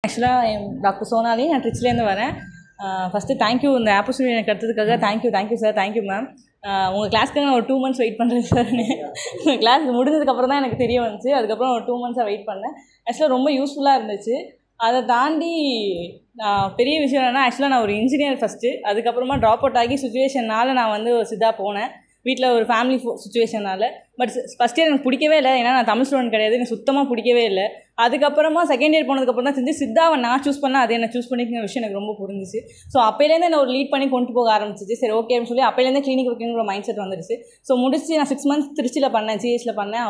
ஆக்சுவலாக டாக்டர் சோனாலி, நான் ட்ரிச்சிலேருந்து வரேன். ஃபஸ்ட்டு தேங்க்யூ இந்த ஆப்பர்ச்சுனிட்டி எனக்கு எடுத்ததுக்காக. Thank you sir, thank you ma'am. உங்கள் கிளாஸ்க்கு நான் ஒரு 2 months வெயிட் பண்ணுறேன் சார். கிளாஸ் முடிஞ்சதுக்கப்புறம் தான் எனக்கு தெரிய வந்துச்சு. அதுக்கப்புறம் ஒரு 2 months வெயிட் பண்ணேன். ஆக்சுவலாக ரொம்ப யூஸ்ஃபுல்லாக இருந்துச்சு. அதை தாண்டி பெரிய விஷயம் என்னென்னா, ஆக்சுவலாக நான் ஒரு இன்ஜினியர் ஃபஸ்ட்டு. அதுக்கப்புறமா ட்ராப் அவுட் ஆகி சுச்சுவேஷனால் நான் வந்து சித்தா போனேன். வீட்டில் ஒரு ஃபேமிலி சுச்சுவேஷனால். பட் ஃபஸ்ட் இயர் எனக்கு பிடிக்கவே இல்லை. ஏன்னா நான் தமிழ் ஸ்டூடெண்ட் கிடையாது, எனக்கு சுத்தமாக பிடிக்கவே இல்லை. அதுக்கப்புறமா செகண்ட் இயர் போனதுக்கப்புறம் தான் செஞ்சு சித்தாவை நான் சூஸ் பண்ணால் அது என்ன சூஸ் பண்ணிக்கிற விஷயம் எனக்கு ரொம்ப புரிஞ்சிச்சு. ஸோ அப்போலேருந்து என்ன ஒரு லீட் பண்ணி கொண்டு போக ஆரம்பிச்சிச்சு. சரி ஓகே அப்படின்னு சொல்லி அப்போலேருந்து கிளினிக் வைக்கணுங்கிற மைண்ட் செட் வந்துடுச்சு. ஸோ முடிச்சு நான் 6 months திருச்சியில் பண்ணேன், ஜிஹெச்சில் பண்ணேன்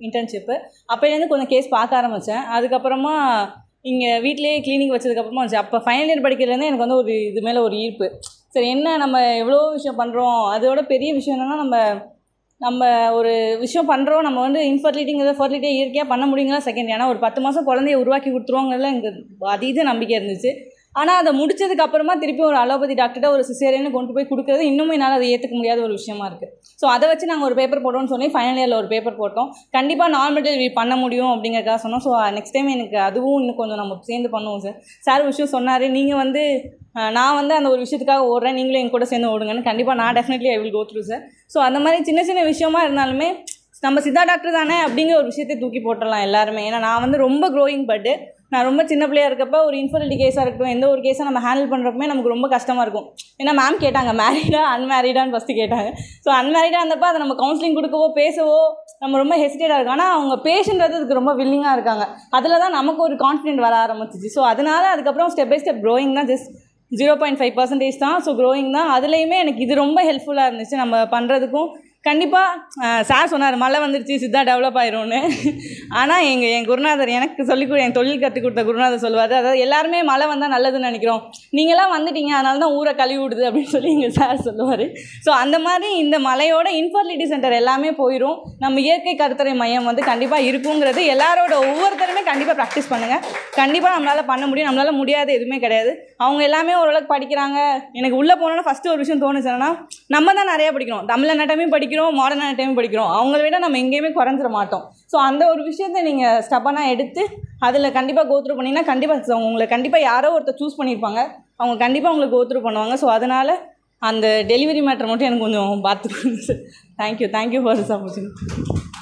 இன்டர்ன்ஷிப்பு. அப்போலேருந்து கொஞ்சம் கேஸ் பார்க்க ஆரம்பித்தேன். அதுக்கப்புறமா இங்கே வீட்டிலேயே கிளினிக் வச்சதுக்கப்புறமா வந்துச்சு. அப்போ ஃபைனல் இயர் படிக்கிறதுலேருந்து எனக்கு வந்து ஒரு இது மேலே ஒரு ஈர்ப்பு. சரி என்ன நம்ம எவ்வளோ விஷயம் பண்ணுறோம், அதோட பெரிய விஷயம் என்னென்னா நம்ம ஒரு விஷயம் பண்ணுறோம், நம்ம வந்து இன்ஃபர்டிலிட்டிங்கிறத ஃபர்டிலிட்டியை இயற்கையாக பண்ண முடியுங்களா செகண்ட். ஏன்னா ஒரு 10 மாதம் குழந்தைய உருவாக்கி கொடுத்துருவாங்கிறதுல எனக்கு அதீத நம்பிக்கை இருந்துச்சு. ஆனால் அதை முடிச்சதுக்கு அப்புறமா திருப்பி ஒரு அலோபதி டாக்டர்கிட்ட ஒரு சிசேரியன்னு கொண்டு போய் கொடுக்குறது இன்னும் என்னால் அதை ஏற்றுக்க முடியாத ஒரு விஷயமா இருக்குது. ஸோ அதை வச்சு நாங்கள் ஒரு பேப்பர் போட்டோம்னு சொல்லி ஃபைனல் இயரில் ஒரு பேப்பர் போட்டோம். கண்டிப்பாக நார்மல் டெலிவரி பண்ண முடியும் அப்படிங்கிறக்காக சொன்னோம். ஸோ நெக்ஸ்ட் டைம் எனக்கு அதுவும் இன்னும் கொஞ்சம் நம்ம சேர்ந்து பண்ணுவோம் சார். சார் விஷயம் சொன்னார், நீங்கள் வந்து நான் வந்து அந்த ஒரு விஷயத்துக்காக ஓடுறேன், நீங்களும் என் கூட சேர்ந்து ஓடுங்கன்னு. கண்டிப்பாக நான் definitely I will go through sir. So அந்த மாதிரி சின்ன சின்ன விஷயமா இருந்தாலுமே நம்ம சித்தா டாக்டர் தானே அப்படிங்கிற ஒரு விஷயத்தை தூக்கி போட்டுடலாம் எல்லாருமே. ஏன்னா நான் வந்து ரொம்ப க்ரோயிங் பட்டு நான் ரொம்ப சின்ன பிள்ளையாக இருக்கப்போ ஒரு இன்ஃபர்டிலிட்டி கேஸாக இருக்கட்டும், எந்த ஒரு கேஸாக நம்ம ஹேண்டில் பண்ணுறப்பமே நமக்கு ரொம்ப கஷ்டமாக இருக்கும். ஏன்னா மேம் கேட்டாங்க மேரீடா அன்மேரீடான்னு ஃபஸ்ட்டு கேட்டாங்க. ஸோ அன்மேரீடாக இருந்தப்போ அதை நம்ம கவுன்சிலிங் கொடுக்கவோ பேசவோ நம்ம ரொம்ப ஹெசிடேட்டாக இருக்கும். ஆனால் அவங்க பேஷண்ட் அதுக்கு ரொம்ப வில்லிங்காக இருக்காங்க. அதில் தான் நமக்கு ஒரு கான்ஃபிடென்ட் வர ஆரம்பிச்சிச்சு. ஸோ அதனால் அதுக்கப்புறம் ஸ்டெப் பை ஸ்டெப் க்ரோயிங் தான், ஜஸ்ட் 0.5% தான். ஸோ க்ரோயிங் தான். அதுலேயுமே எனக்கு இது ரொம்ப ஹெல்ப்ஃபுல்லாக இருந்துச்சு நம்ம பண்ணுறதுக்கும். கண்டிப்பாக சார் சொன்னார் மழை வந்துருச்சு சித்தா டெவலப் ஆயிரும்னு. ஆனால் என் குருநாதர் எனக்கு என் தொழில் கற்றுக் கொடுத்த குருநாதர் சொல்லுவார், அதாவது எல்லாருமே மழை வந்தால் நல்லதுன்னு நினைக்கிறோம், நீங்களாம் வந்துட்டீங்க அதனால தான் ஊரை கழுவி விடுது அப்படின்னு சொல்லி எங்கள் சார் சொல்லுவார். ஸோ அந்த மாதிரி இந்த மலையோட இன்ஃபர்டிலிட்டி சென்டர் எல்லாமே போயிடும். நம்ம இயற்கை கருத்தரை மையம் வந்து கண்டிப்பாக இருக்குங்கிறது எல்லாரோட ஒவ்வொருத்தருமே கண்டிப்பாக ப்ராக்டிஸ் பண்ணுங்கள். கண்டிப்பாக நம்மளால் பண்ண முடியும். நம்மளால் முடியாது எதுவுமே கிடையாது. அவங்க எல்லாமே ஓரளவுக்கு படிக்கிறாங்க. எனக்கு உள்ளே போனோன்னா ஃபஸ்ட்டு ஒரு விஷயம் தோணுச்சு என்னன்னா, நம்ம தான் நிறையா படிக்கிறோம், தமிழ் அனாட்டமி படிக்கிறோம், மாடர்ன் அனாட்டமி படிக்கிறோம், அவங்கள விட நம்ம எங்கேயுமே குறைஞ்சிட மாட்டோம். ஸோ அந்த ஒரு விஷயத்தை நீங்கள் ஸ்டெப்பாக எடுத்து அதில் கண்டிப்பாக கோத்ரூ பண்ணிங்கன்னா கண்டிப்பாக உங்களை கண்டிப்பாக யாரோ ஒருத்தர் சூஸ் பண்ணியிருப்பாங்க, அவங்க கண்டிப்பாக உங்களுக்கு கோத்ரூ பண்ணுவாங்க. ஸோ அதனால் அந்த டெலிவரி மேட்டர் மட்டும் எனக்கு கொஞ்சம் பார்த்துக்கோங்க sir. Thank you for this opportunity.